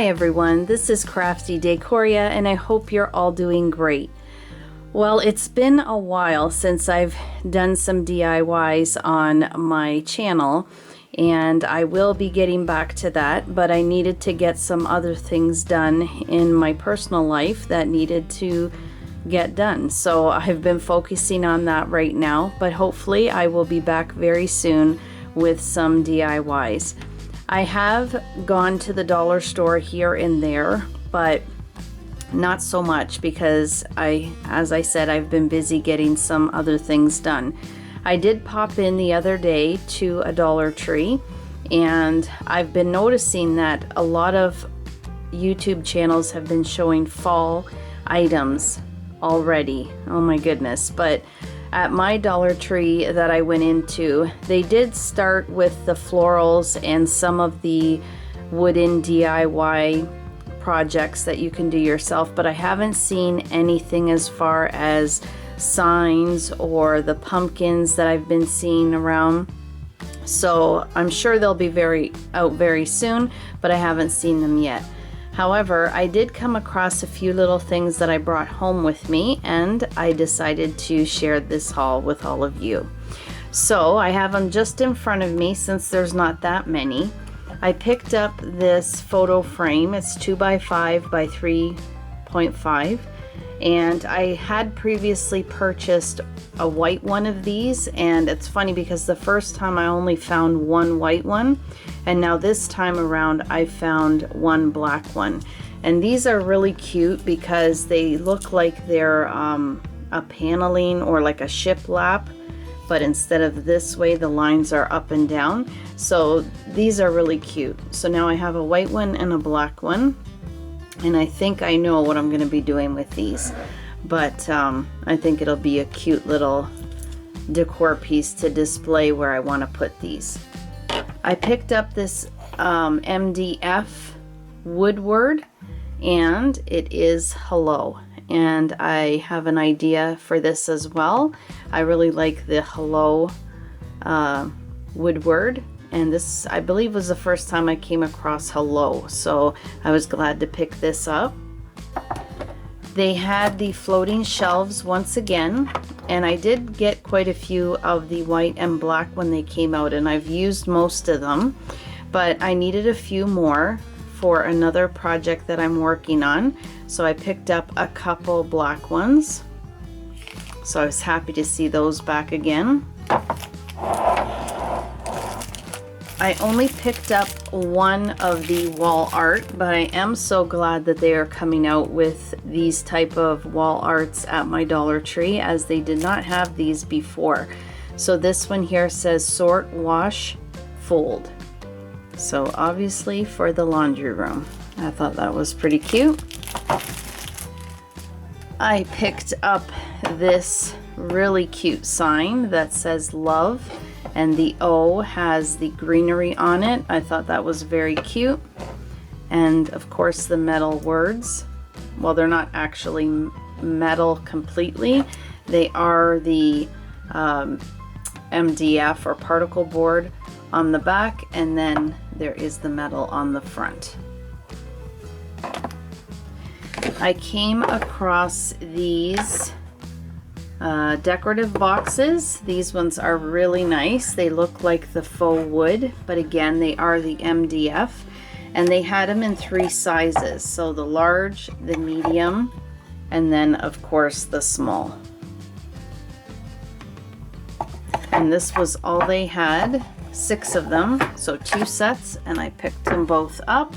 Hi everyone, this is Crafty Decoria and I hope you're all doing great. Well, it's been a while since I've done some DIYs on my channel and I will be getting back to that, but I needed to get some other things done in my personal life that needed to get done. So I've been focusing on that right now, but hopefully I will be back very soon with some DIYs. I have gone to the dollar store here and there, but not so much because as I said, I've been busy getting some other things done. I did pop in the other day to a Dollar Tree, and I've been noticing that a lot of YouTube channels have been showing fall items already. Oh my goodness. But at my Dollar Tree that I went into, they did start with the florals and some of the wooden DIY projects that you can do yourself, but I haven't seen anything as far as signs or the pumpkins that I've been seeing around. So I'm sure they'll be out very soon, but I haven't seen them yet. However, I did come across a few little things that I brought home with me, and I decided to share this haul with all of you. So I have them just in front of me since there's not that many. I picked up this photo frame. It's 2x5 by 3.5, and I had previously purchased a white one of these, and it's funny because the first time I only found one white one, and now this time around I found one black one. And these are really cute because they look like they're a paneling or like a shiplap, but instead of this way the lines are up and down. So these are really cute. So now I have a white one and a black one, and I think I know what I'm going to be doing with these, but I think it'll be a cute little decor piece to display where I want to put these. I picked up this MDF wood word, and it is hello, and I have an idea for this as well. I really like the hello wood word, and this I believe was the first time I came across hello, so I was glad to pick this up. They had the floating shelves once again, and I did get quite a few of the white and black when they came out, and I've used most of them, but I needed a few more for another project that I'm working on, so I picked up a couple black ones. So I was happy to see those back again. I only picked up one of the wall art, but I am so glad that they are coming out with these type of wall arts at my Dollar Tree, as they did not have these before. So this one here says sort, wash, fold. So obviously for the laundry room. I thought that was pretty cute. I picked up this really cute sign that says love, and the O has the greenery on it. I thought that was very cute. And of course the metal words. Well, they're not actually metal completely. They are the MDF or particle board on the back, and then there is the metal on the front. I came across these decorative boxes. These ones are really nice. They look like the faux wood, but again, they are the MDF, and they had them in 3 sizes. So the large, the medium, and then of course the small. And this was all they had, 6 of them, so 2 sets, and I picked them both up.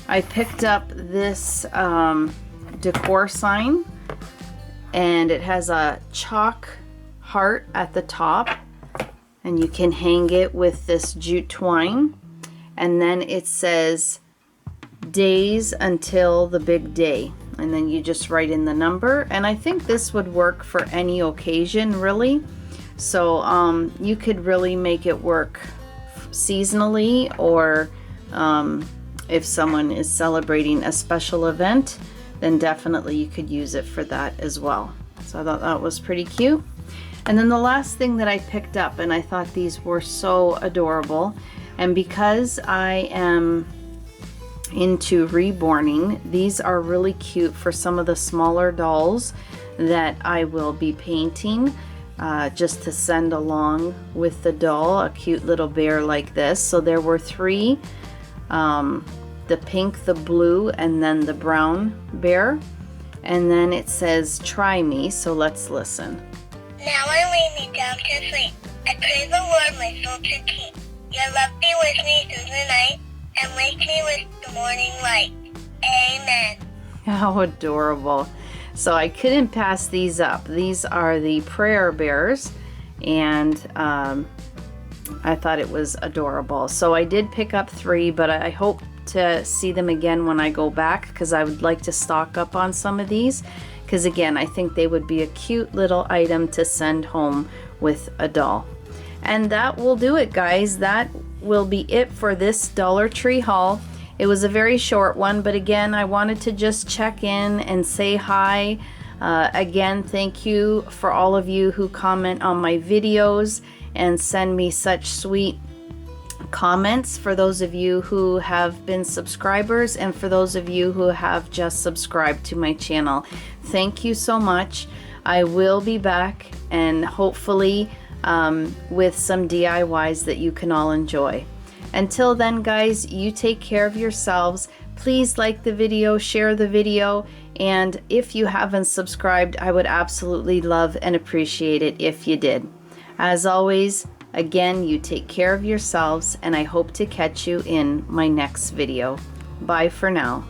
I picked up this decor sign, and it has a chalk heart at the top, and you can hang it with this jute twine, and then it says days until the big day, and then you just write in the number. And I think this would work for any occasion really, so you could really make it work seasonally, or if someone is celebrating a special event, then definitely you could use it for that as well. So I thought that was pretty cute. And then the last thing that I picked up, and I thought these were so adorable, and because I am into reborning. These are really cute for some of the smaller dolls that I will be painting just to send along with the doll, a cute little bear like this. So there were three, the pink, the blue, and then the brown bear. And then it says, "Try me," so let's listen. Now I lay me down to sleep. I pray the Lord my soul to keep. Your love be with me through the night, and wake me with the morning light. Amen. How adorable. So I couldn't pass these up. These are the prayer bears, and I thought it was adorable. So I did pick up three, but I hope to see them again when I go back, because I would like to stock up on some of these, because again, I think they would be a cute little item to send home with a doll. And that will do it, guys. That will be it for this Dollar Tree haul. It was a very short one, but again, I wanted to just check in and say hi. Again, thank you for all of you who comment on my videos and send me such sweet comments, for those of you who have been subscribers and for those of you who have just subscribed to my channel. Thank you so much. I will be back, and hopefully with some DIYs that you can all enjoy. Until then, guys, you take care of yourselves. Please like the video, share the video, and if you haven't subscribed, I would absolutely love and appreciate it if you did. As always, again, you take care of yourselves, and I hope to catch you in my next video. Bye for now.